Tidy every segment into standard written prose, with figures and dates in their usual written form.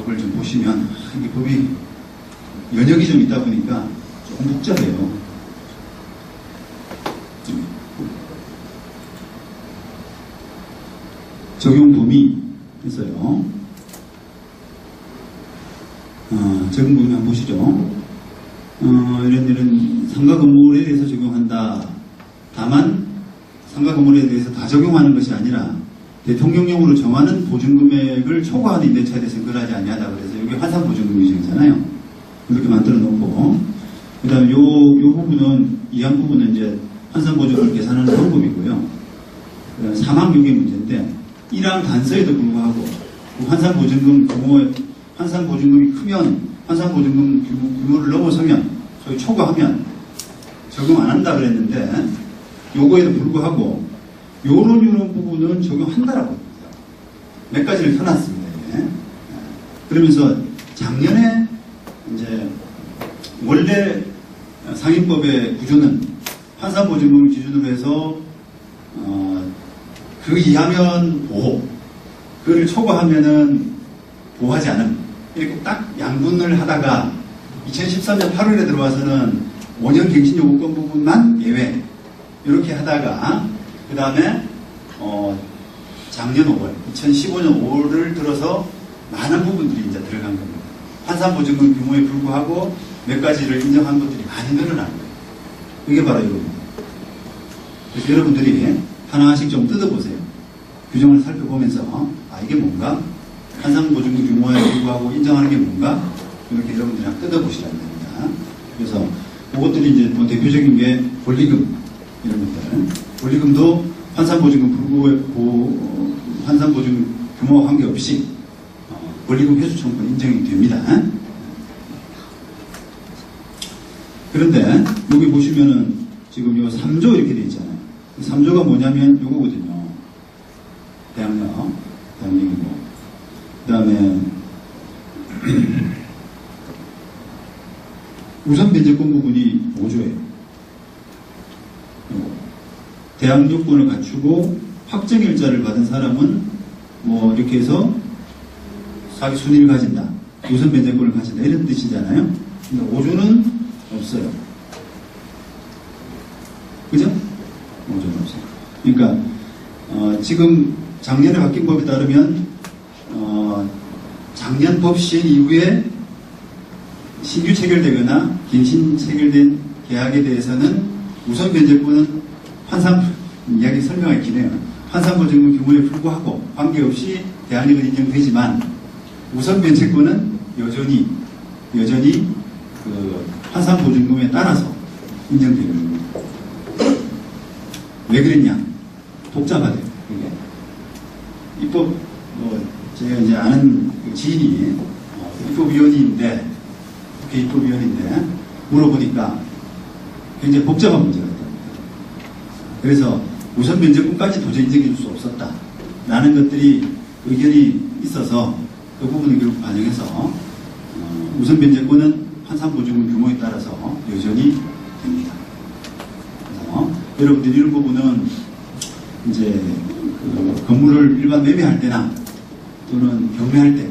법을 좀 보시면 이 법이 연역이 좀 있다 보니까 조금 복잡해요. 적용 범위 있어요. 적용 범위 한번 보시죠. 이런 상가 건물에 대해서 적용한다. 다만 상가 건물에 대해서 다 적용하는 것이 아니라 대통령령으로 정하는 보증금액을 초과하는 임대차에 대해서는 그러하지 아니하다. 그래서 여기 환산보증금 규정이잖아요. 이렇게 만들어 놓고, 그 다음에 요 부분은, 이항 부분은 이제 환산보증금을 계산하는 방법이고요. 사망유기 문제인데, 1항 단서에도 불구하고, 환산보증금이 크면, 환산보증금 규모를 넘어서면, 소위 초과하면, 적용 안 한다 그랬는데, 요거에도 불구하고, 요런 부분은 적용한다라고 합니다. 몇 가지를 펴놨습니다. 예. 그러면서 작년에 이제 원래 상임법의 구조는 환산보증금을 기준으로 해서 그 이하면 보호, 그를 초과하면은 보호하지 않음, 이렇게 딱 양분을 하다가 2013년 8월에 들어와서는 5년 갱신요구권 부분만 예외, 이렇게 하다가 그 다음에 작년 5월, 2015년 5월을 들어서 많은 부분들이 이제 들어간 겁니다. 환산보증금 규모에 불구하고 몇 가지를 인정한 것들이 많이 늘어난 거예요. 이게 바로 이겁니다. 그래서 여러분들이 하나씩 좀 뜯어보세요. 규정을 살펴보면서 이게 뭔가? 환산보증금 규모에 불구하고 인정하는 게 뭔가? 이렇게 여러분들이랑 뜯어보시라는 겁니다. 그래서 그것들이 이제 뭐 대표적인 게 권리금 이런 것들. 권리금도 환산보증금 규모와 관계없이 권리금 회수 청구는 인정이 됩니다. 그런데 여기 보시면은 지금 요 3조 이렇게 돼 있잖아요. 3조가 뭐냐면 요거거든요. 대학력이고. 그 다음에 우선 변제권 부분이 5조예요. 대학 요건을 갖추고 확정일자를 받은 사람은 뭐 이렇게 해서 자기 순위를 가진다. 우선 변제권을 가진다. 이런 뜻이잖아요. 근데 5조는 없어요. 그죠? 5조는 없어요. 그러니까 지금 작년에 바뀐 법에 따르면 작년 법 시행 이후에 신규 체결되거나 갱신 체결된 계약에 대해서는 우선 변제권은 이야기 설명하기 기네요. 환산보증금 규모에 불구하고 관계없이 대항력은 인정되지만 우선 변제권은 여전히 그 환산보증금에 따라서 인정되는 겁니다. 왜 그랬냐? 복잡하대요. 이게 입법 제가 이제 아는 그 지인이 입법위원인데 국회 입법위원인데 물어보니까 굉장히 복잡한 문제가 있다. 그래서 우선 변제권까지 도저히 인정해 줄 수 없었다. 라는 것들이 의견이 있어서 그 부분을 결국 반영해서 우선 변제권은 환산보증금 규모에 따라서 여전히 됩니다. 그래서 여러분들이 이런 부분은 이제 그 건물을 일반 매매할 때나 또는 경매할 때,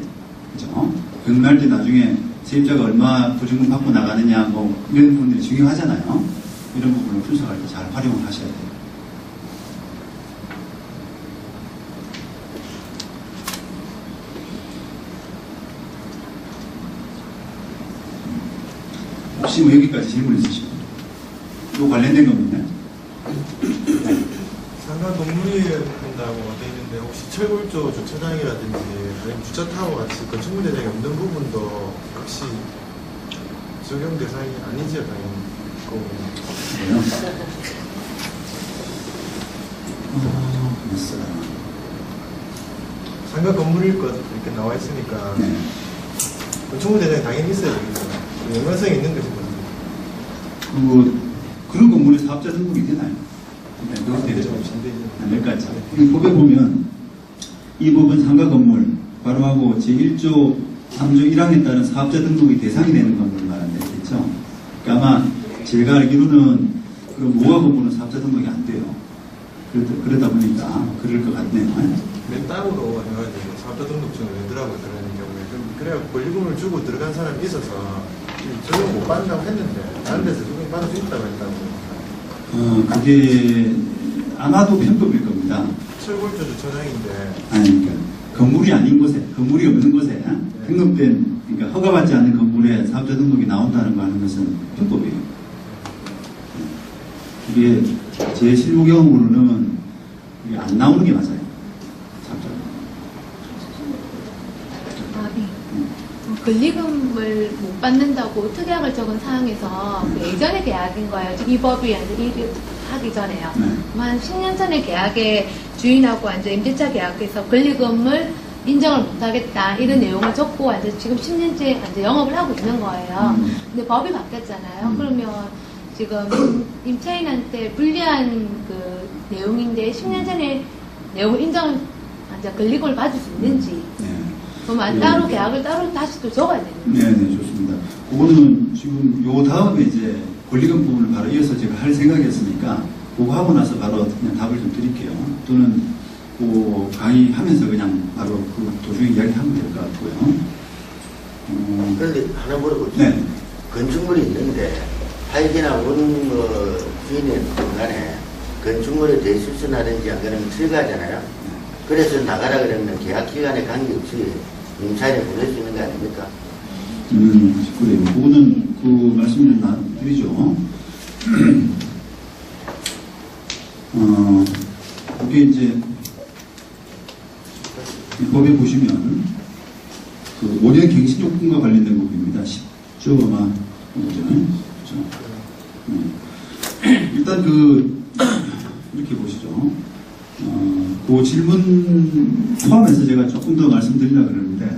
그죠? 경매할 때 나중에 세입자가 얼마 보증금 받고 나가느냐 뭐 이런 부분들이 중요하잖아요. 이런 부분을 분석할 때 잘 활용을 하셔야 돼요. 혹시 뭐 여기까지 질문 있으시고 또 관련된 겁니다. 네. 상가 건물이 된다고 되어 있는데 혹시 철골조 주차장이라든지 아니면 주차타워 같이 건축물 대장이 없는 부분도 혹시 적용 대상이 아니죠, 당연히. 그래요? 상가 건물일 것 이렇게 나와 있으니까 네. 건축물 대장이 당연히 있어야 되겠죠. 연관성이 있는 것이거든요. 그런 건물에 사업자 등록이 되나요? 네, 그렇게 되죠. 몇 가지. 이 법에 보면 이 법은 상가 건물 바로하고 제1조 3조 1항에 따른 사업자 등록이 대상이 되는 건물을 말한다 했겠죠. 그러니까 아마 제가 알기로는 그런 모가 건물은 사업자 등록이 안 돼요. 그러다 보니까 그럴 것 같네요. 맨 땅으로 해가지고 사업자 등록증을 내더라고요. 그런 경우에. 그래야 권리금을 주고 들어간 사람이 있어서 적용 못 받는다고 했는데 다른 데서 적용 받을 수 있다고 했다고. 그게 아마도 편법일 겁니다. 철골조 주차장인데 아니, 그러니까 건물이 아닌 곳에, 건물이 없는 곳에 등록된, 그러니까 허가받지 않는 건물에 사업자 등록이 나온다는 거 하는 것은 편법이에요. 이게 제 실무 경험으로는 이게 안 나오는 게 맞아요. 사업자. 권리금을 못 받는다고 특약을 적은 사항에서 그 예전의 계약인 거예요. 지금 이 법이 이제 하기 전에요. 네. 한 10년 전에 계약에 주인하고 이제 임대차 계약에서 권리금을 인정을 못하겠다 이런 내용을 적고 이제 지금 10년째 이제 영업을 하고 있는 거예요. 근데 법이 바뀌었잖아요. 그러면 지금 임차인한테 불리한 그 내용인데 10년 전에 내용을 인정을 이제 권리금을 받을 수 있는지. 네. 그럼 따로 계약을 따로 다시 또 적어야 되는 네, 네, 좋습니다. 그거는 지금 요 다음에 이제 권리금 부분을 바로 이어서 제가 할 생각이었으니까 그거 하고 나서 바로 그냥 답을 좀 드릴게요. 또는 그 강의하면서 그냥 바로 그 도중에 이야기하면 될 것 같고요. 그런데 하나 물어보죠. 네. 건축물이 있는데 팔기나 원 주인의 간에 건축물에 대실수나든지 안 그러면 철거하잖아요. 그래서 나가라 그러면 계약 기간에 관계없이 임차인에 보낼 수 있는 거 아닙니까? 그래요. 그거는 그 말씀을 드리죠. 그게 이제 이 법에 보시면 그 5년 갱신 요건과 관련된 부분입니다. 10조 아마 그렇죠. 일단 이렇게 보시죠. 그 질문 포함해서 제가 조금 더 말씀드리려고 그러는데,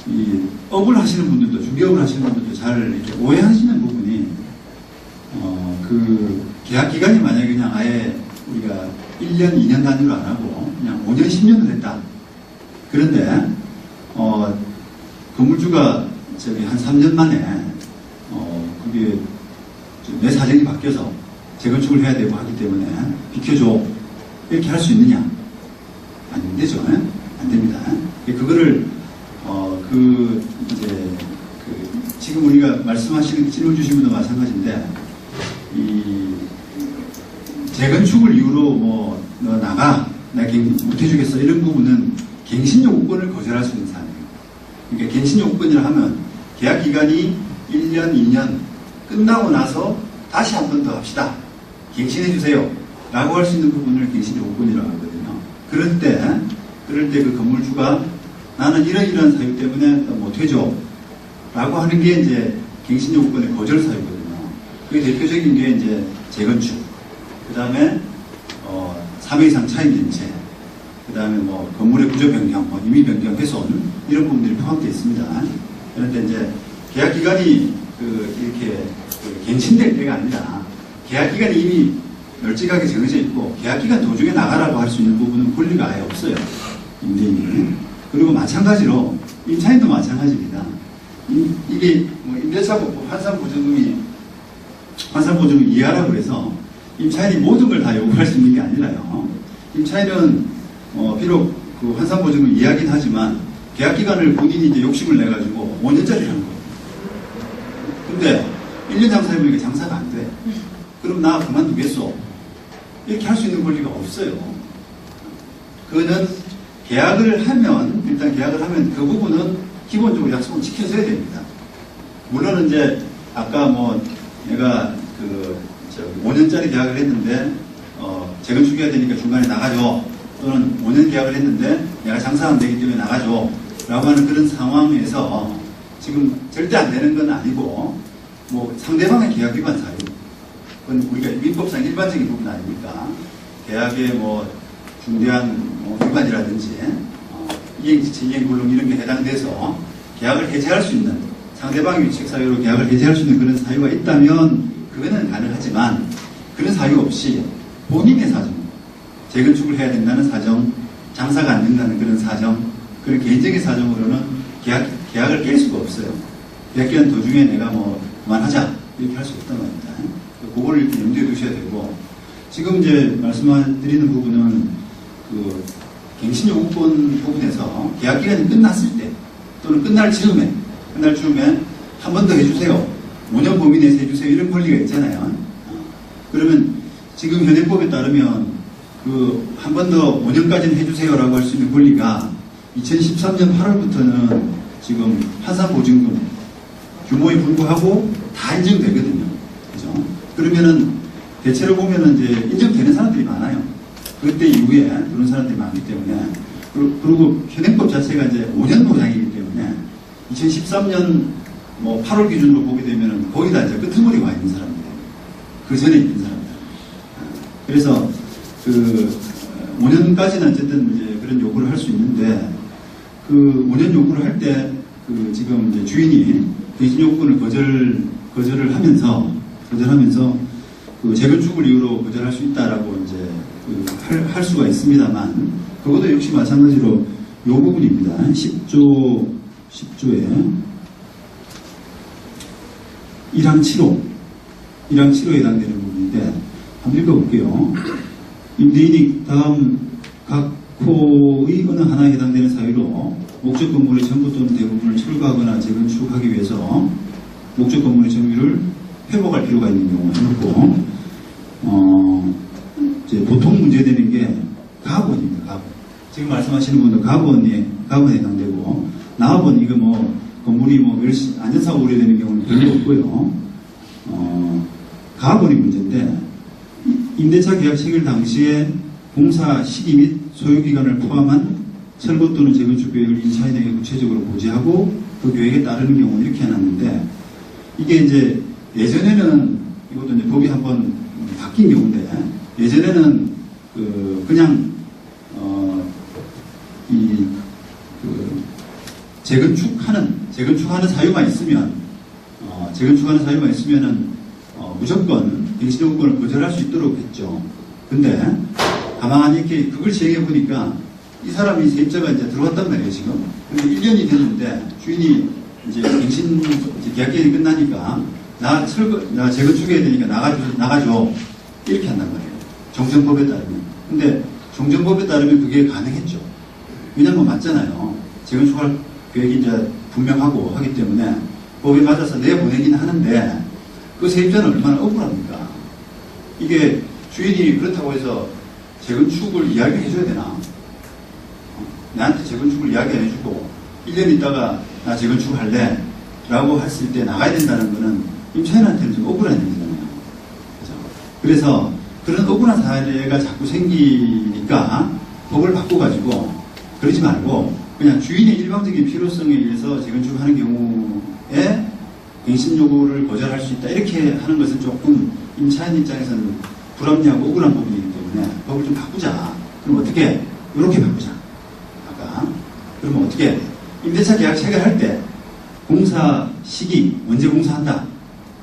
이 업을 하시는 분들도, 중개업을 하시는 분들도 잘 이렇게 오해하시는 부분이, 그 계약 기간이 만약에 그냥 아예 우리가 1년, 2년 단위로 안 하고 그냥 5년, 10년을 했다. 그런데, 건물주가 한 3년 만에, 그게 내 사정이 바뀌어서 재건축을 해야 되고 하기 때문에 비켜줘. 이렇게 할 수 있느냐? 안 되죠. 안 됩니다. 그거를, 지금 우리가 말씀하시는, 질문 주신 분도 마찬가지인데, 이, 재건축을 이유로 너 나가. 내가 못 해주겠어. 이런 부분은 갱신 요구권을 거절할 수 있는 사안이에요. 그러니까 갱신 요구권이라 하면 계약 기간이 1년, 2년 끝나고 나서 다시 한 번 더 합시다. 갱신해주세요. 라고 할 수 있는 부분을 갱신 요구권이라고 하거든요. 그럴 때 그 건물주가 나는 이러이러한 사유 때문에 못해줘. 라고 하는 게 이제 갱신 요구권의 거절 사유거든요. 그게 대표적인 게 이제 재건축. 그 다음에, 3회 이상 차임 연체. 그 다음에 건물의 구조 변경, 임의 변경, 훼손. 이런 부분들이 포함되어 있습니다. 그런데 이제 계약 기간이 이렇게 갱신될 때가 아니라 계약 기간이 이미 널찍하게 정해져 있고 계약 기간 도중에 나가라고 할 수 있는 부분은 권리가 아예 없어요. 임대인이. 그리고 마찬가지로 임차인도 마찬가지입니다. 이게 임대차법법 환산보증금 이하라고 해서 임차인이 모든 걸 다 요구할 수 있는 게 아니라요. 임차인은 비록 그 환산보증금 이하긴 하지만 계약 기간을 본인이 이제 욕심을 내가지고 5년짜리를 한 거예요. 근데 1년 장사해보니까 장사가 안 돼. 그럼 나 그만두겠어. 이렇게 할 수 있는 권리가 없어요. 그거는 계약을 하면, 일단 계약을 하면 그 부분은 기본적으로 약속을 지켜줘야 됩니다. 물론 이제 아까 내가 5년짜리 계약을 했는데, 재건축해야 되니까 중간에 나가줘. 또는 5년 계약을 했는데 내가 장사가 안 되기 때문에 나가줘. 라고 하는 그런 상황에서 지금 절대 안 되는 건 아니고, 상대방의 계약기관 사유. 그건 우리가 민법상 일반적인 부분 아닙니까? 계약의 중대한 위반이라든지, 이행지체, 이행불능 이런 게 해당돼서 계약을 해제할 수 있는, 상대방의 위책 사유로 계약을 해제할 수 있는 그런 사유가 있다면, 그거는 가능하지만, 그런 사유 없이 본인의 사정, 재건축을 해야 된다는 사정, 장사가 안 된다는 그런 사정, 그런 개인적인 사정으로는 계약을 깰 수가 없어요. 계약기간 도중에 내가 그만하자. 이렇게 할 수 없단 말입니다. 그거를 이렇게 염두에 두셔야 되고, 지금 이제 말씀드리는 부분은 그 갱신 요구권 부분에서 계약 기간이 끝났을 때 또는 끝날 즈음에 한 번 더 해주세요. 5년 범위 내에서 해주세요. 이런 권리가 있잖아요. 그러면 지금 현행법에 따르면 그 한 번 더 5년까지는 해주세요라고 할 수 있는 권리가 2013년 8월부터는 지금 환산보증금 규모에 불구하고 다 인정되거든요. 그죠? 그러면은 대체로 보면은 이제 인정되는 사람들이 많아요. 그때 이후에 그런 사람들이 많기 때문에 그리고 현행법 자체가 이제 5년 보장이기 때문에 2013년 뭐 8월 기준으로 보게 되면은 거의 다 이제 끄트머리 와 있는 사람들, 그 전에 있는 사람들. 그래서 그 5년까지는 어쨌든 이제 그런 요구를 할 수 있는데 그 5년 요구를 할 때 그 지금 이제 주인이 갱신 요구권을 거절을 하면서 그 재건축을 이유로 거절할 수 있다라고 이제 할 수가 있습니다만 그것도 역시 마찬가지로 요 부분입니다. 10조에 1항 7호에 해당되는 부분인데 한번 읽어볼게요. 임대인이 다음 각 호의 어느 하나에 해당되는 사유로 목적 건물의 전부 또는 대부분을 철거하거나 재건축하기 위해서 목적 건물의 점유를 회복할 필요가 있는 경우 해놓고 이제 보통 문제되는 게 가업원입니다. 가업원. 지금 말씀하시는 분도 가업원에 해당되고 나업원 이거 뭐 건물이 뭐 안전사고 우려되는 경우는 별로 없고요. 가업원이 문제인데 임대차 계약 체결 당시에 공사 시기 및 소요기간을 포함한 철거 또는 재건축 계획을 임차인에게 구체적으로 고지하고 그 계획에 따르는 경우는 이렇게 해놨는데 이게 이제 예전에는 이것도 이제 법이 한번 바뀐 경우인데 예전에는 그냥 재건축하는 사유만 있으면은 무조건 갱신요구권을 거절할 수 있도록 했죠. 근데 가만히 이렇게 그걸 시행해 보니까 이 사람이 세입자가 이제 들어왔단 말이에요, 지금. 근데 1년이 됐는데 주인이 이제 갱신 계약 기간이 끝나니까 나 재건축해야 되니까 나가줘. 이렇게 한단 말이에요. 정전법에 따르면. 근데 정전법에 따르면 그게 가능했죠. 왜냐면 맞잖아요. 재건축할 계획이 이제 분명하고 하기 때문에 법에 맞아서 내보내긴 하는데 그 세입자는 얼마나 억울합니까? 이게 주인이 그렇다고 해서 재건축을 이야기해줘야 되나? 나한테 재건축을 이야기 안 해주고 1년 있다가 나 재건축 할래 라고 했을 때 나가야 된다는 거는 임차인한테는 좀 억울한 일이잖아요. 그래서 그런 억울한 사례가 자꾸 생기니까 법을 바꿔가지고 그러지 말고 그냥 주인의 일방적인 필요성에 의해서 재건축하는 경우에 갱신 요구를 거절할 수 있다 이렇게 하는 것은 조금 임차인 입장에서는 불합리하고 억울한 부분이기 때문에 법을 좀 바꾸자. 그럼 어떻게? 이렇게 바꾸자. 아까. 그러면 어떻게? 임대차 계약 체결할 때 공사 시기, 언제 공사한다.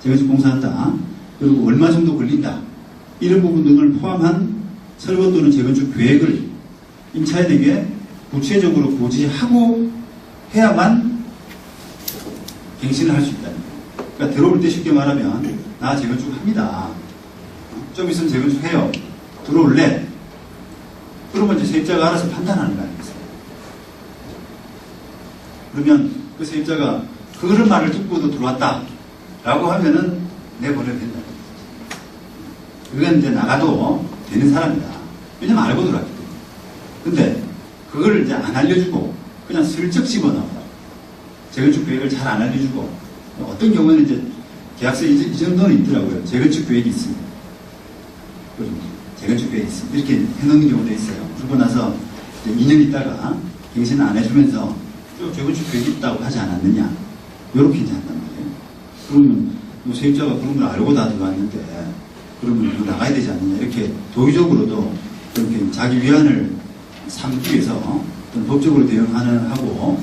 재건축 공사한다. 그리고 얼마 정도 걸린다. 이런 부분 등을 포함한 철거 또는 재건축 계획을 임차인에게 구체적으로 고지하고 해야만 갱신을 할 수 있다. 그러니까 들어올 때 쉽게 말하면 나 재건축 합니다. 좀 있으면 재건축해요. 들어올래? 그러면 이제 세입자가 알아서 판단하는 거 아니겠어요? 그러면 그 세입자가 그런 말을 듣고도 들어왔다 라고 하면은 내보내도 된다. 그건 이제 나가도 되는 사람이다. 왜냐면 알고 들어왔기 때문에. 근데 그걸 이제 안 알려주고 그냥 슬쩍 집어넣어요. 재건축 계획을 잘 안 알려주고 어떤 경우에는 이제 계약서에 이 정도는 있더라고요. 재건축 계획이 있습니다. 재건축 계획이 있습니다. 이렇게 해놓는 경우도 있어요. 그러고 나서 이제 2년 있다가 갱신을 안 해주면서 또 재건축 계획이 있다고 하지 않았느냐. 이렇게 이제 한단 말이에요. 그러면 세입자가 그런 걸 알고 다 들어왔는데 그러면 이거 나가야 되지 않느냐. 이렇게 도의적으로도 그렇게 자기 위안을 삼기 위해서 어떤 법적으로 대응하고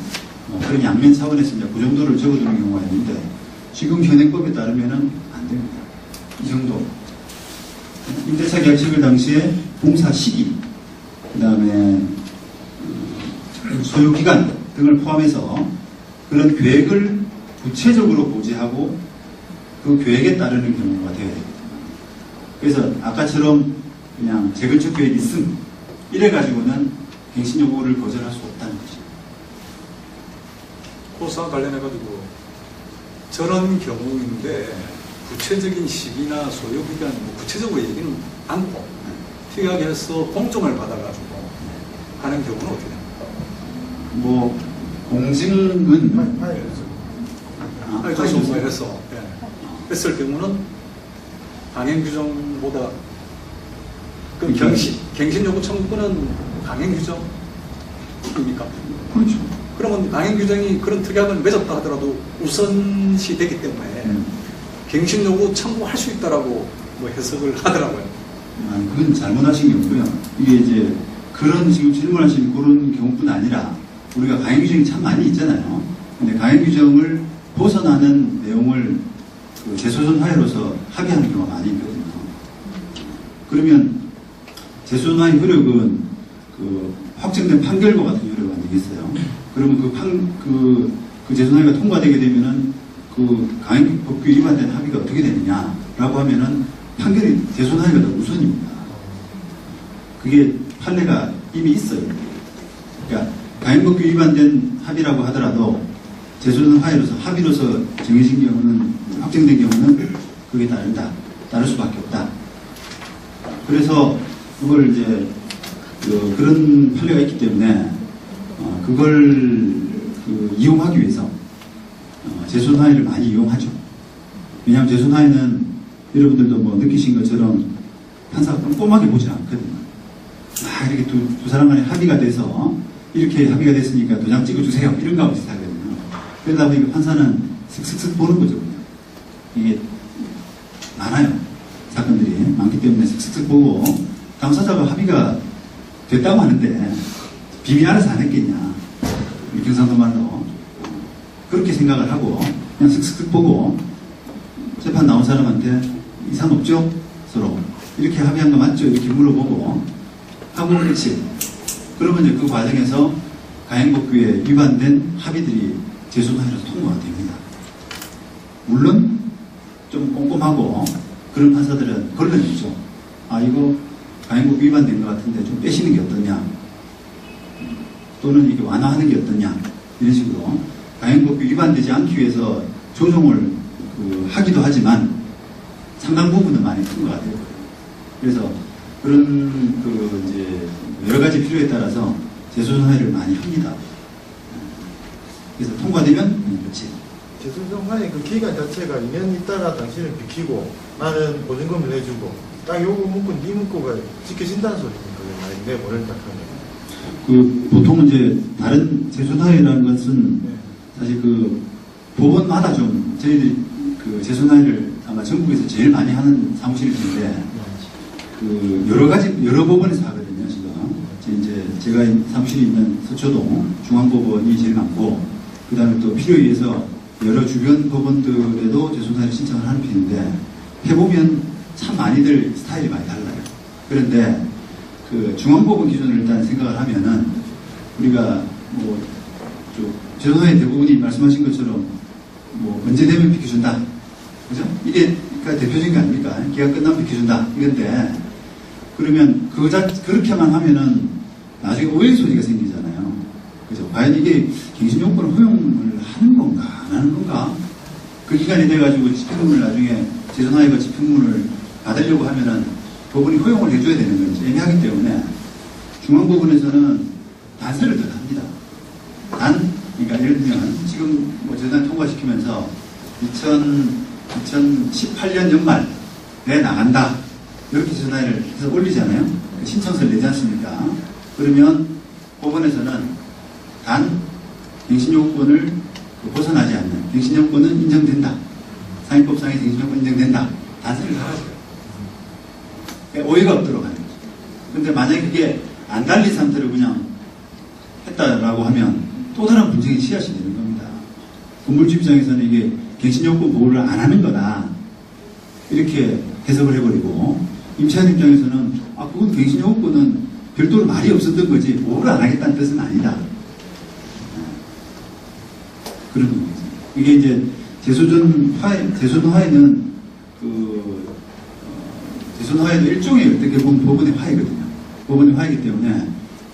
그런 양면 차원에서 이제 그 정도를 적어두는 경우가 있는데 지금 현행법에 따르면은 안 됩니다. 이 정도. 임대차 계약 체결 당시에 공사 시기, 그 다음에 소요 기간 등을 포함해서 그런 계획을 구체적으로 고지하고 그 계획에 따르는 경우가 되어야 됩니다. 그래서 아까처럼 그냥 재건축 계획 있음 이래가지고는 갱신 요구를 거절할 수 없다는 거죠. 호수와 관련해가지고 저런 경우인데 구체적인 시기나 소요기간 뭐 구체적으로 얘기는 않고 특이하게해서 공정을 받아가지고 하는 경우는 어떻게 됩니까? 뭐 공증은 아니, 다시 해서 했을 경우는 강행규정보다 그 갱신 요구 청구권은 강행규정입니까? 그렇죠. 그러면 강행규정이 그런 특약을 맺었다 하더라도 우선시 되기 때문에 갱신 요구 청구할 수 있다라고 뭐 해석을 하더라고요. 그건 잘못하신 경우고요. 이게 이제 그런 지금 질문하신 그런 경우뿐 아니라 우리가 강행규정이 참 많이 있잖아요. 근데 강행규정을 벗어나는 내용을 그 재소선 화해로서 합의하는 경우가 많이 있거든요. 그러면 재소선 화해 효력은 그 확정된 판결과 같은 효력이 아니겠어요? 그러면 그 재소선 화해가 통과되게 되면은 그 강행법규 위반된 합의가 어떻게 되느냐라고 하면은 판결이 재소선 화해가 더 우선입니다. 그게 판례가 이미 있어요. 그러니까 강행법규 위반된 합의라고 하더라도 재소선 화해로서 합의로서 정해진 경우는 확정된 경우는 그게 따를 수밖에 없다. 그래서 그걸 이제 그런 판례가 있기 때문에 그걸 이용하기 위해서 재소선 화해를 많이 이용하죠. 왜냐하면 재소선 화해는 여러분들도 뭐 느끼신 것처럼 판사가 꼼꼼하게 보지 않거든요. 이렇게 두 사람 간에 합의가 돼서 이렇게 합의가 됐으니까 도장 찍어주세요. 이런 거하고 비슷하거든요. 그러다 보니까 판사는 슥슥슥 보는 거죠. 그냥. 이게 많아요. 사건들이 많기 때문에 슥슥슥 보고 당사자가 합의가 됐다고 하는데 비밀 안에서 안 했겠냐. 경상도 말로 그렇게 생각을 하고 그냥 슥슥슥 보고 재판 나온 사람한테 이상 없죠? 서로 이렇게 합의한 거 맞죠? 이렇게 물어보고 하고 그렇지. 그러면 이제 그 과정에서 강행법규에 위반된 합의들이 재소선화해서 통과가 됩니다. 물론 좀 꼼꼼하고 그런 판사들은 걸러내죠. 이거 강행법규 위반된 것 같은데 좀 빼시는 게 어떠냐, 또는 이게 완화하는 게 어떠냐, 이런 식으로 강행법규 위반되지 않기 위해서 조정을 하기도 하지만 상당 부분은 많이 통과가 되고요. 그래서 그런 이제 여러 가지 필요에 따라서 재소선화해를 많이 합니다. 그래서 통과되면 그렇지. 재소선 화해 그 기간 자체가 2년 있다가 당신을 비키고 나는 보증금을 해주고 딱 요거 문구 네 문구가 지켜진다는 소리니까 내 머리를 딱 하면. 보통은 이제 다른 재소선화해라는 것은 사실 법원마다 좀 저희들이 재소선화해를 아마 전국에서 제일 많이 하는 사무실일 텐데 여러 법원에서 하거든요. 지금 제가 사무실이 있는 서초동 중앙법원이 제일 많고 그 다음에 또 필요에 의해서 여러 주변 법원들에도 재소선화해를 신청을 하는 편인데 해보면 참 많이들 스타일이 많이 달라요. 그런데 중앙법원 기준을 일단 생각을 하면은 우리가 재소선화해 대부분이 말씀하신 것처럼 언제 되면 비켜준다. 그죠? 이게 대표적인 게 아닙니까? 기간 끝나면 비켜준다. 이건데 그러면 그렇게만 하면은 나중에 오해 소지가 생기잖아요. 그죠? 과연 이게 갱신요건을 허용을 하는 건가, 안 하는 건가? 그 기간이 돼가지고 집행문을 나중에 재소선화해가 집행문을 받으려고 하면은 법원이 허용을 해줘야 되는 건지 애매하기 때문에 중앙법원에서는 단서를 더 합니다. 그러니까 예를 들면 지금 재소선화해 통과시키면서 2018년 연말에 나간다. 이렇게 재소선화해를 해서 올리잖아요. 신청서를 내지 않습니까? 그러면 법원에서는 단 갱신요건을 벗어나지 않는 갱신요건은 인정된다. 상위법상의 갱신요건 인정된다. 단서를 달아줘요. 오해가 없도록 하는 거죠. 그런데 만약에 그게 안 달린 상태로 그냥 했다라고 하면 또 다른 분쟁이 씨앗이 되는 겁니다. 건물주 입장에서는 이게 갱신요건 보호를 안 하는 거다. 이렇게 해석을 해버리고 임차인 입장에서는 그건 갱신요건은 별도로 말이 없었던 거지 보호를 안 하겠다는 뜻은 아니다. 그런 거죠. 이게 이제 재소선 화해는 조선화해도 일종의 어떻게 보면 법원의 화해거든요. 법원의 화해이기 때문에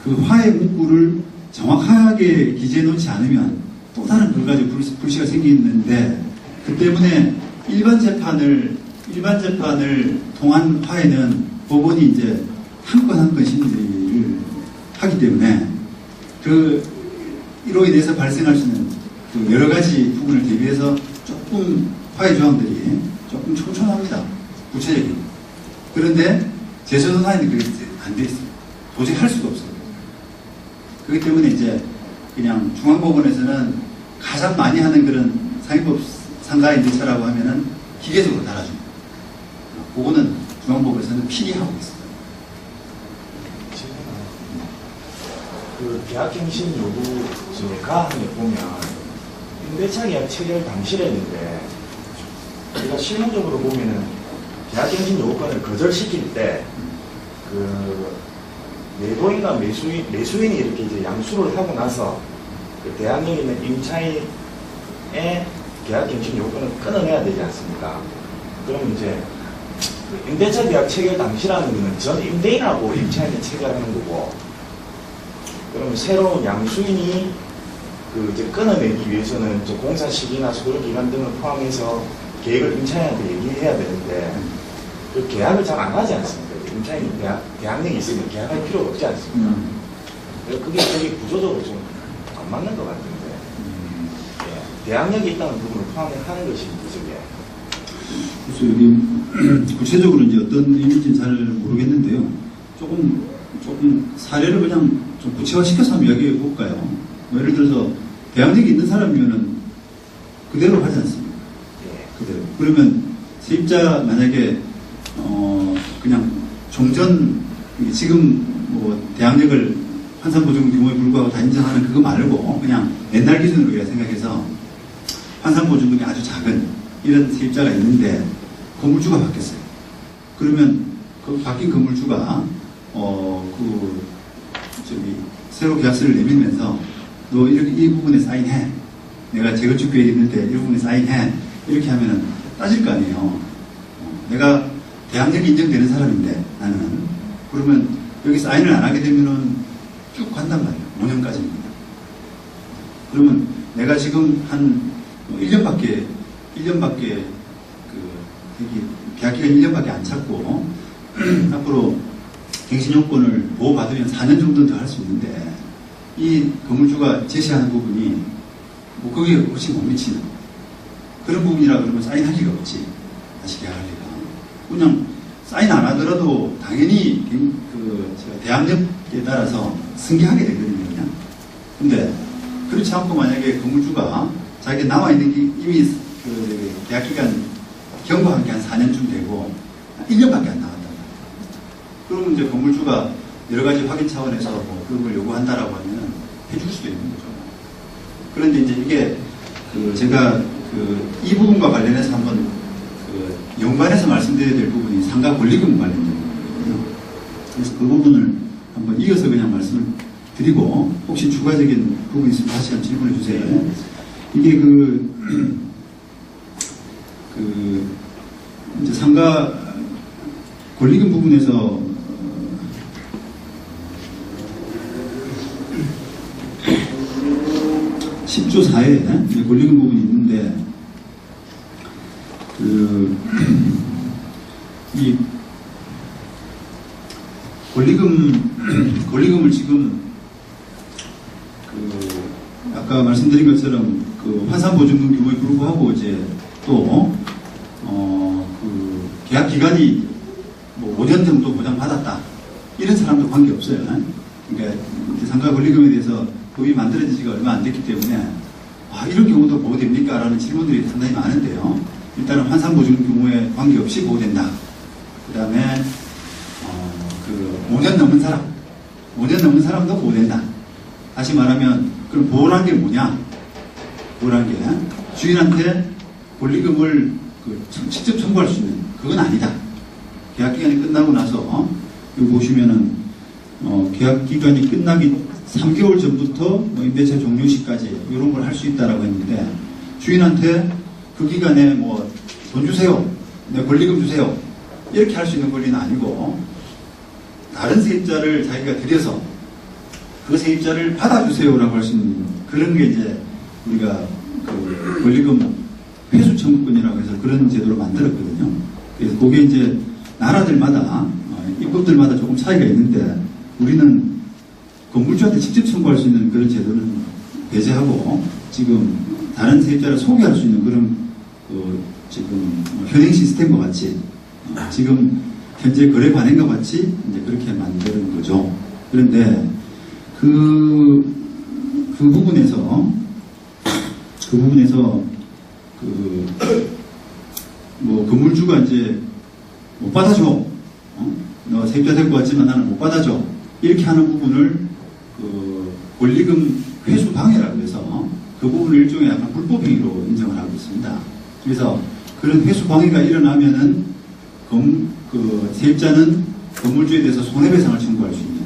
그 화해 문구를 정확하게 기재해 놓지 않으면 또 다른 결과적 불씨가 생기는데, 그 때문에 일반 재판을 통한 화해는 법원이 이제 한 건 한 건 심리를 하기 때문에 이로 인해서 발생할 수 있는 그 여러 가지 부분을 대비해서 조금 화해 조항들이 조금 촘촘합니다. 구체적인. 그런데 재소선 화해는 그게 안 돼 있어요. 도저히 할 수가 없어요. 그렇기 때문에 이제 그냥 중앙법원에서는 가장 많이 하는 그런 상위법 상가 임대차라고 하면은 기계적으로 달아줍니다. 그거는 중앙법원에서는 필히하고 있어요. 그 계약갱신 요구 저 가항에 보면 임대차 계약 체결 당시랬는데 우리가 실무적으로 보면은 계약갱신 요구권을 거절시킬 때 그 매도인과 매수인이 이렇게 이제 양수를 하고 나서 그 대항력에 있는 임차인의 계약갱신 요구권을 끊어내야 되지 않습니까? 그러면 이제 그 임대차 계약 체결 당시라는 것은 전 임대인하고 임차인이 체결하는 거고, 그러면 새로운 양수인이 그 이제 끊어내기 위해서는 이제 공사 시기나 소요 기간 등을 포함해서 계획을 임차인한테 얘기해야 되는데 그 계약을 잘 안 하지 않습니까? 임차인이 계약력이 있으면 계약할 필요가 없지 않습니까? 그래서 그게 되게 구조적으로 좀 안 맞는 것 같은데, 예, 계약력이 있다는 부분을 포함하는 것이 무슨게. 그래서 여기 구체적으로 이제 어떤 의미인지는 잘 모르겠는데요. 조금 사례를 그냥 좀 구체화시켜서 한번 이야기해 볼까요? 뭐 예를 들어서 대항력이 있는 사람이면은 그대로 하지 않습니까? 그대로. 그러면 세입자 만약에 그냥 종전 지금 뭐 대항력을 환산보증금 규모에 불구하고 다 인정하는 그거 말고 그냥 옛날 기준으로 우리가 생각해서 환산보증금이 아주 작은 이런 세입자가 있는데 건물주가 바뀌었어요. 그러면 그 바뀐 건물주가 새로 계약서를 내밀면서 너 이렇게 이 부분에 사인해. 내가 재건축 계획이 있는데 이 부분에 사인해. 이렇게 하면은 따질 거 아니에요. 내가 대항력이 인정되는 사람인데 나는 그러면 여기 사인을 안 하게 되면은 쭉 간단 말이에요. 5년까지입니다. 그러면 내가 지금 한 1년밖에 계약기간 1년밖에 안 찼고 앞으로 갱신요건을 보호받으면 4년 정도는 더 할 수 있는데 이 건물주가 제시하는 부분이 뭐 거기에 훨씬 못 미치는 그런 부분이라 그러면 사인할 리가 없지. 다시 계약할 리가. 그냥 사인 안 하더라도 당연히 대항력에 따라서 승계하게 되거든요. 그냥. 근데 그렇지 않고 만약에 건물주가 자기가 남아있는 게 이미 계약기간 경과한 게 한 4년쯤 되고 1년밖에 안 나왔단 말이에요. 그러면 이제 건물주가 여러 가지 확인 차원에서 뭐 그런 걸 요구한다라고 하면 해줄 수도 있는 거죠. 그런데 이제 이게 제가 이 부분과 관련해서 한번 연관해서 말씀드려야 될 부분이 상가 권리금 관련된 부분이거든요. 그래서 그 부분을 한번 이어서 그냥 말씀을 드리고 혹시 추가적인 부분이 있으면 다시 한번 질문해 주세요. 이게 이제 상가 권리금 부분에서 10조 4에 권리금 부분이 있는데 이 권리금을 지금 아까 말씀드린 것처럼 환산보증금 규모에 불구하고 이제 또 계약 기간이 뭐 5년 정도 보장받았다 이런 사람도 관계 없어요. 그러니까 상가 권리금에 대해서 법이 만들어진 지가 얼마 안 됐기 때문에 이런 경우도 보호됩니까? 라는 질문들이 상당히 많은데요. 일단은 환산보증금 규모에 관계없이 보호된다. 그 다음에 5년 넘은 사람도 보호된다. 다시 말하면 그럼 보호란 게 뭐냐? 보호란 게 주인한테 권리금을 직접 청구할 수 있는 그건 아니다. 계약기간이 끝나고 나서 여기 보시면은 계약기간이 끝나기 3개월 전부터 임대차 종료 시까지 이런 걸 할 수 있다라고 했는데 주인한테 그 기간에 돈 주세요. 내 권리금 주세요. 이렇게 할 수 있는 권리는 아니고 다른 세입자를 자기가 들여서 그 세입자를 받아주세요라고 할 수 있는 그런 게 이제 우리가 그 권리금 회수 청구권이라고 해서 그런 제도를 만들었거든요. 그래서 그게 이제 나라들마다 입법들마다 조금 차이가 있는데 우리는 건물주한테 직접 청구할 수 있는 그런 제도는 배제하고 지금 다른 세입자를 소개할 수 있는 그런 지금 현행 시스템과 같이 지금 현재 거래 관행과 같이 이제 그렇게 만드는 거죠. 그런데 그 부분에서 뭐 건물주가 이제 못 받아줘. 너 세입자 데리고 왔지만 나는 못 받아줘. 이렇게 하는 부분을 권리금 회수 방해라고 해서 그 부분을 일종의 약간 불법 행위로 인정을 하고 있습니다. 그래서 그런 회수 방해가 일어나면은 세입자는 건물주에 대해서 손해배상을 청구할 수 있는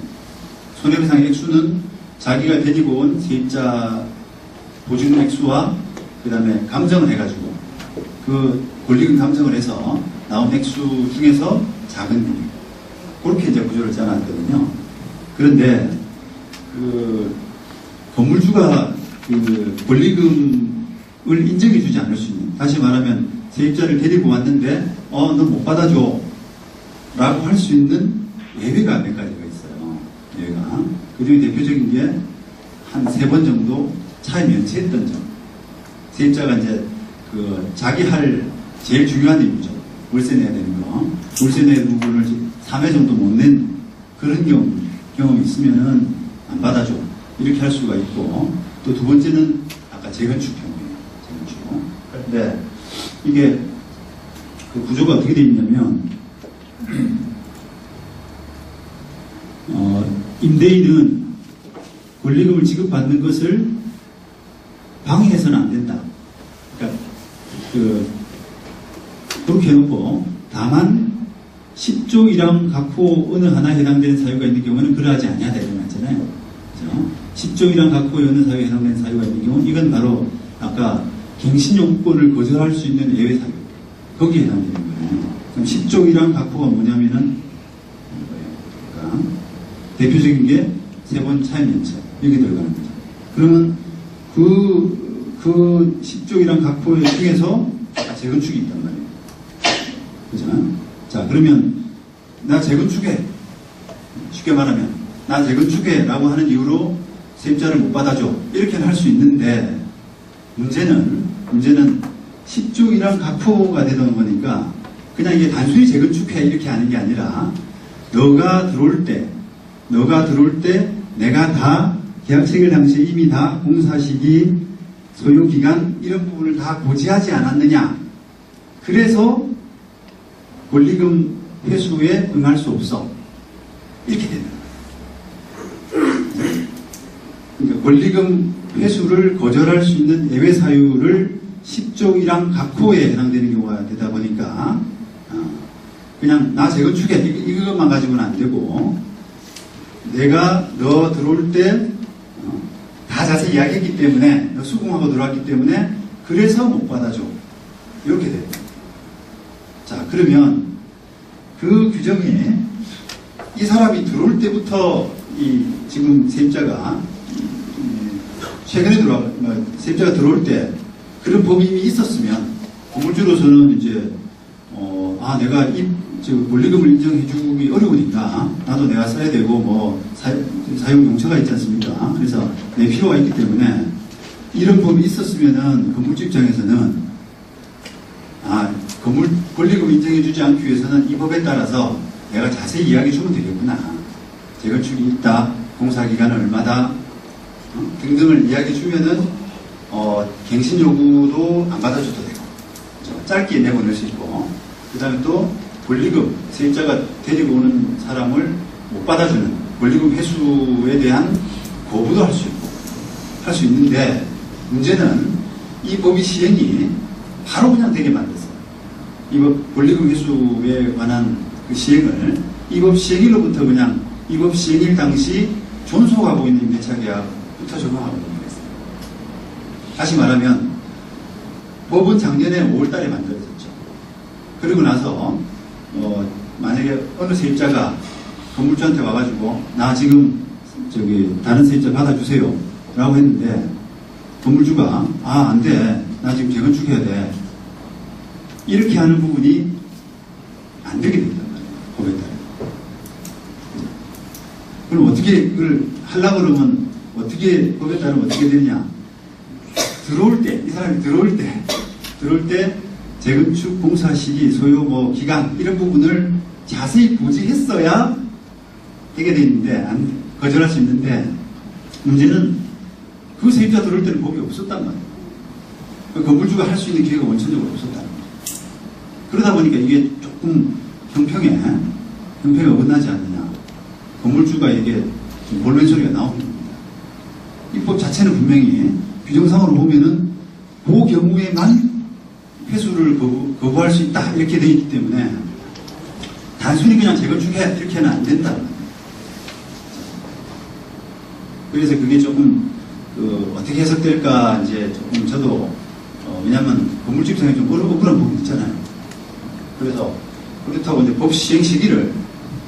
손해배상 액수는 자기가 데리고 온 세입자 보증 액수와 그 다음에 감정을 해가지고 그 권리금 감정을 해서 나온 액수 중에서 작은 금액 그렇게 이제 구조를 짜놨거든요. 그런데 그 건물주가 그 권리금을 인정해주지 않을 수 있는 다시 말하면 세입자를 데리고 왔는데 너 못 받아줘 라고 할 수 있는 예외가 몇 가지가 있어요. 예외가 그 중에 대표적인 게 한 3번 정도 차에 면제했던 점. 세입자가 이제 자기 할 제일 중요한 임무죠. 월세 내야 되는 거. 월세 내는 부분을 3회 정도 못 낸 그런 경험이 있으면은 안 받아줘. 이렇게 할 수가 있고 또 두 번째는 아까 재건축 경우예요. 재건축. 그런데 이게 그 구조가 어떻게 되어 있냐면 임대인은 권리금을 지급받는 것을 방해해서는 안 된다. 그러니까 그렇게 해놓고 다만 10조 1항 각호 어느 하나에 해당되는 사유가 있는 경우는 그러하지 아니하다 이런 거 있잖아요. 그렇죠? 10조 1항 각호에 어느 사유에 해당되는 사유가 있는 경우는 이건 바로 아까 갱신요구권을 거절할 수 있는 예외 사유. 거기에 해당되는 거예요. 그럼 10조 1항 각호가 뭐냐면은 그러니까 대표적인 게 3번 차임 연체 여기 들어가는 거죠. 그러면 그 10조 1항 각호 중에서 재건축이 있단 말이에요. 그죠? 자, 그러면 나 재건축해. 쉽게 말하면 나 재건축해 라고 하는 이유로 세입자를 못 받아줘. 이렇게는 할 수 있는데 문제는 10조 1항 각호가 되던 거니까 그냥 이게 단순히 재건축해 이렇게 하는 게 아니라 너가 들어올 때 내가 다 계약 체결 당시에 이미 다 공사 시기, 소요 기간 이런 부분을 다 고지하지 않았느냐. 그래서 권리금 회수에 응할 수 없어. 이렇게 된다. 그러니까 권리금 회수를 거절할 수 있는 예외 사유를 10조 1항 각호에 해당되는 경우가 되다 보니까 그냥 나 재건축해 이것만 가지고는 안 되고 내가 너 들어올 때 다 자세히 이야기했기 때문에 너 수긍하고 들어왔기 때문에 그래서 못 받아줘. 이렇게 돼요. 자, 그러면 그 규정이 이 사람이 들어올 때부터 지금 세입자가 최근에 세입자가 들어올 때 그런 법이 이미 있었으면 건물주로서는 이제 내가 권리금을 인정해주기 어려우니까 나도 내가 써야 되고 뭐 사용 용처가 있지 않습니까? 그래서 내 필요가 있기 때문에 이런 법이 있었으면은 건물주 입장에서는 권리금 인정해주지 않기 위해서는 이 법에 따라서 내가 자세히 이야기해주면 되겠구나. 재건축이 있다. 공사기간은 얼마다. 등등을 이야기해주면은 갱신 요구도 안 받아줘도 되고 짧게 내보낼 수 있고 그 다음에 또 권리금 세입자가 데리고 오는 사람을 못 받아주는 권리금 회수에 대한 거부도 할 수 있는데 문제는 이 법이 시행이 바로 그냥 되게 만들었어요. 이 법 권리금 회수에 관한 그 시행을 이 법 시행일로부터 그냥 이 법 시행일 당시 존속하고 있는 임대차 계약부터 적용하고 있는 거였어요. 다시 말하면 법은 작년에 5월 달에 만들어졌죠. 그리고 나서 만약에 어느 세입자가 건물주한테 와가지고 나 지금 저기 다른 세입자 받아주세요 라고 했는데 건물주가 안 돼. 나 지금 재건축해야 돼. 이렇게 하는 부분이 안 되게 된단 말이에요. 법에 따라. 그럼 어떻게 그걸 하려고 그러면 어떻게 법에 따르면 어떻게 되냐? 들어올 때, 이 사람이 들어올 때 재건축 공사 시기, 소요 기간 이런 부분을 자세히 고지했어야 되게 돼 있는데 거절할 수 있는데 문제는 그 세입자 들어올 때는 법이 없었단 말이에요. 건물주가 할 수 있는 기회가 원천적으로 없었다는 거죠. 그러다 보니까 이게 조금 형평에 어긋나지 않느냐. 건물주가 이게 좀 본론 소리가 나오는 겁니다. 입법 자체는 분명히 규정상으로 보면은 그 경우에만 회수를 거부할 수 있다 이렇게 되어 있기 때문에 단순히 그냥 재건축해 이렇게는 안 된다는 거예요. 그래서 그게 조금 어떻게 해석될까 이제 조금 저도 왜냐하면 건물주 입장에 좀 억울한 부분이 있잖아요. 그래서 그렇다고 이제 법 시행 시기를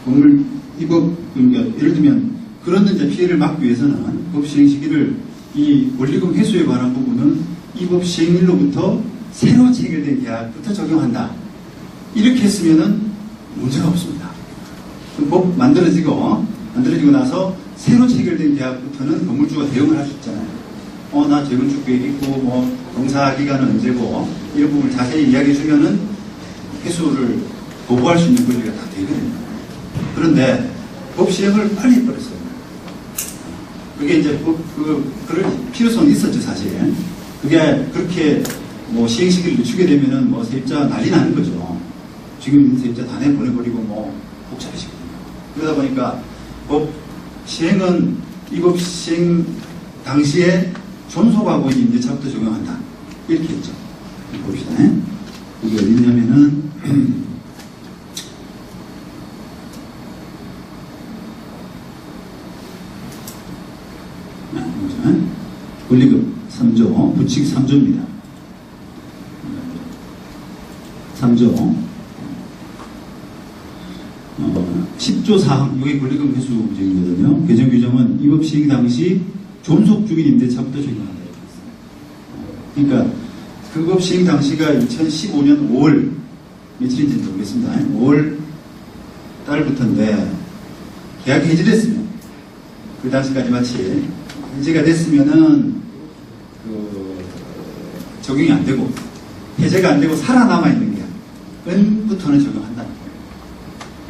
그러니까 예를 들면 그런 이제 피해를 막기 위해서는 법 시행 시기를 이 권리금 회수에 관한 부분은 이 법 시행일로부터 새로 체결된 계약부터 적용한다. 이렇게 했으면은 문제가 없습니다. 법 만들어지고 나서 새로 체결된 계약부터는 건물주가 대응을 할 수 있잖아요. 나 재건축 계획 있고 공사 기간은 언제고 이런 부분을 자세히 이야기해 주면은 회수를 거부할 수 있는 권리가 다 되거든요. 그런데 법 시행을 빨리 해버렸어요. 그게 이제 그럴 필요성이 있었죠, 사실. 그게 그렇게 시행 시기를 늦추게 되면은 세입자 난리 나는 거죠. 지금 있는 세입자 다 내보내버리고 복잡해지거든요. 그러다 보니까 법 시행은 이 법 시행 당시에 존속하고 있는 임대차부터 적용한다. 이렇게 했죠. 봅시다. 이게 어디냐면은 권리금 3조, 부칙 3조입니다. 3조 10조 4항, 이게 권리금 회수 규정이거든요. 개정 규정은 이 법 시행 당시 존속 중인 임대차부터 적용한다. 그러니까 그 법 시행 당시가 2015년 5월 며칠인지 모르겠습니다. 5월 달부터인데 계약이 해지됐으면 그 당시까지 마치 해제가 됐으면은 적용이 안 되고 해제가 안 되고 살아남아 있는 계약은부터는 적용한다는 거예요.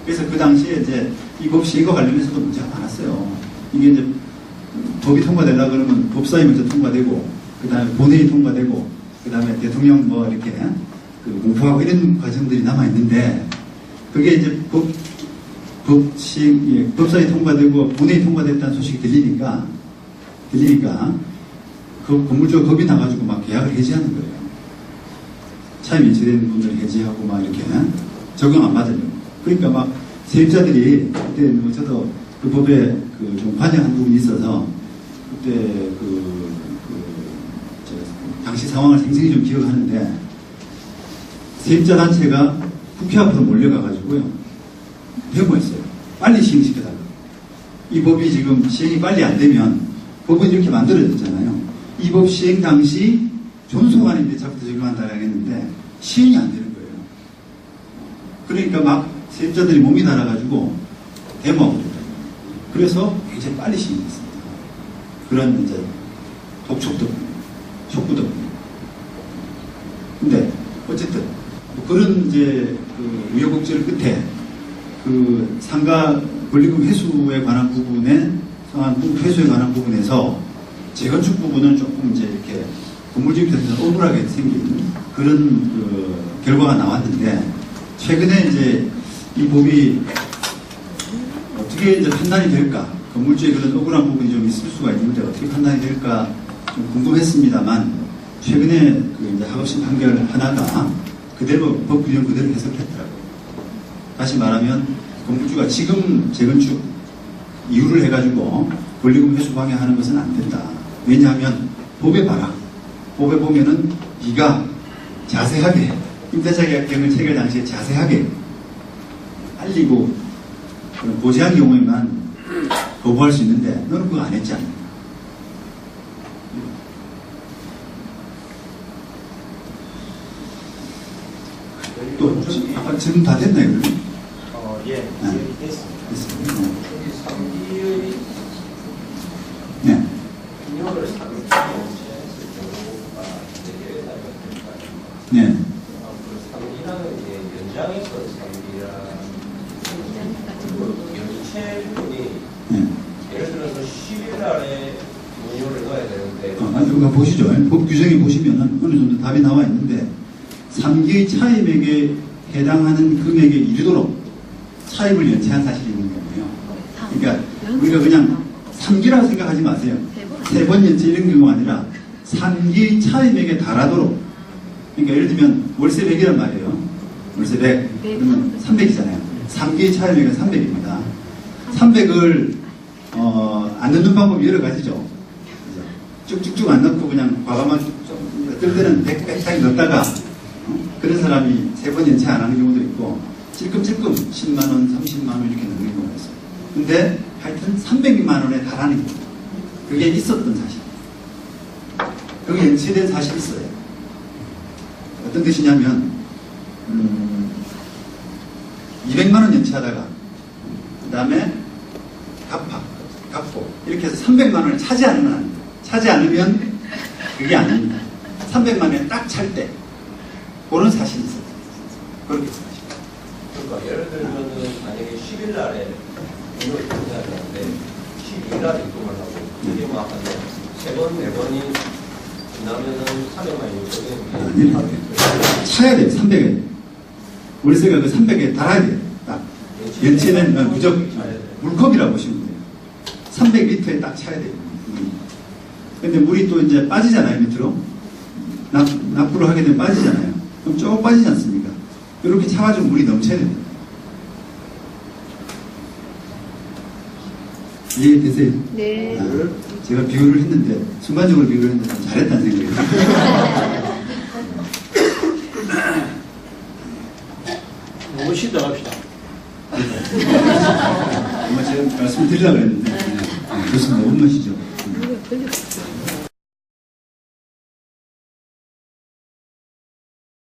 그래서 그 당시에 이제 이 법 시행과 관련해서도 문제가 많았어요. 이게 이제 법이 통과되려고 그러면 법사위 먼저 통과되고 그 다음에 본회의 통과되고 그 다음에 대통령 이렇게 공포하고 이런 과정들이 남아있는데 그게 이제 법사위 통과되고 본회의 통과됐다는 소식이 들리니까 그 건물주가 겁이 나가지고 막 계약을 해지하는 거예요. 차임 인체된 분들을 해지하고 이렇게 적용 안 받으려고. 그러니까 막 세입자들이 그때 저도 그 법에 좀 관여한 부분이 있어서 그때 당시 상황을 생생히 좀 기억하는데 세입자 단체가 국회 앞으로 몰려가가지고요 데모했어요. 빨리 시행시켜달라고. 이 법이 지금 시행이 빨리 안 되면 법은 이렇게 만들어졌잖아요. 이 법 시행 당시 존속한 임대차부터 적용한다고 했는데 시행이 안 되는 거예요. 그러니까 막 세입자들이 몸이 달아가지고 데모하고 그래서 굉장히 빨리 시행됐습니다. 그런 이제 독촉도 촉구도. 근데 어쨌든 그런 이제 우여곡절 끝에 상가 권리금 회수에 관한 부분에 회수에 관한 부분에서 재건축 부분은 조금 이제 이렇게 건물주에 대해서 억울하게 생긴 그런 결과가 나왔는데 최근에 이제 이 법이 어떻게 이제 판단이 될까? 건물주에 그런 억울한 부분이 좀 있을 수가 있는데 어떻게 판단이 될까 좀 궁금했습니다만 최근에 이제 학업심 판결 하나가 그대로 법 규정 그대로 해석했더라고요. 다시 말하면 건물주가 지금 재건축 이유를 해가지고 권리금 회수 방해하는 것은 안 된다. 왜냐하면 법에 봐라. 법에 보면은 네가 자세하게 임대차 계약경을 체결 당시에 자세하게 알리고 그런 고지한 경우에만 거부할 수 있는데 너는 그거 안 했지 않나? 또 아까 지금 다 됐나요? 그러면? 예, 네. 됐습니다. 됐습니다. 여기 3기의 네. 인력을 3기 경우가 되게 나타났을까요? 네. 그 3기라는 게 연장해서 3기라는 연체분이 네. 예를 들어서 10일 안에 운용을 넣어야 되는데 이거 보시죠. 법 규정에 보시면 어느 정도 답이 나와 있는데 3기의 차입액에 해당하는 금액에 이르도록 차입을 연체한 사실이 있는 거예요. 그러니까 우리가 그냥 3기라고 생각하지 마세요. 세 번 연체 이런 경우가 아니라 3기의 차입액에 달하도록. 그러니까 예를 들면 월세 100이란 말이에요. 월세 100. 그러면 300이잖아요. 3기의 차입액은 300입니다. 300을 안 넣는 방법이 여러 가지죠. 쭉쭉쭉 안 넣고 그냥 과감하게 좀 어떨 때는 100딱 넣었다가 그런 사람이 세 번 연체 안 하는 경우도 있고 찔끔찔끔 10만원, 30만원 이렇게 넣는 경우가 있어요. 근데 하여튼 300만 원에 달하는 경우 그게 있었던 사실. 그게 연체된 사실이 있어요. 어떤 뜻이냐면 200만 원 연체하다가 그 다음에 갚고 이렇게 해서 300만 원을 차지 않으면 안 돼요. 차지 않으면 그게 아닙니다. 300만 원에 딱 찰 때 그런 사실이 있어요. 그렇게 그러니까 예를 들면은 만약에 10일 날에 운용을 해야 되는데 12일 날에 이동을 하고 이게 뭐 아까 3번, 4번이 지나면은 300만이 요청이 차야 돼요. 300에. 월세가 그 300에 달아야 돼요. 딱. 연체는 무조건 물컵이라고 보시면 돼요. 300리터에 딱 차야 돼요. 근데 물이 또 이제 빠지잖아요. 밑으로. 납부를 하게 되면 빠지잖아요. 그럼 쭉 빠지지 않습니까? 이렇게 차가지고 물이 넘쳐야 됩니다. 이해되세요? 네. 제가 비교를 했는데, 순간적으로 비교를 했는데 좀 잘했다는 생각이 들어요. 너무 쉬다 합시다. 아마 제가 말씀드리려고 했는데, 좋습니다. 원맛이죠. 물에 걸렸어요.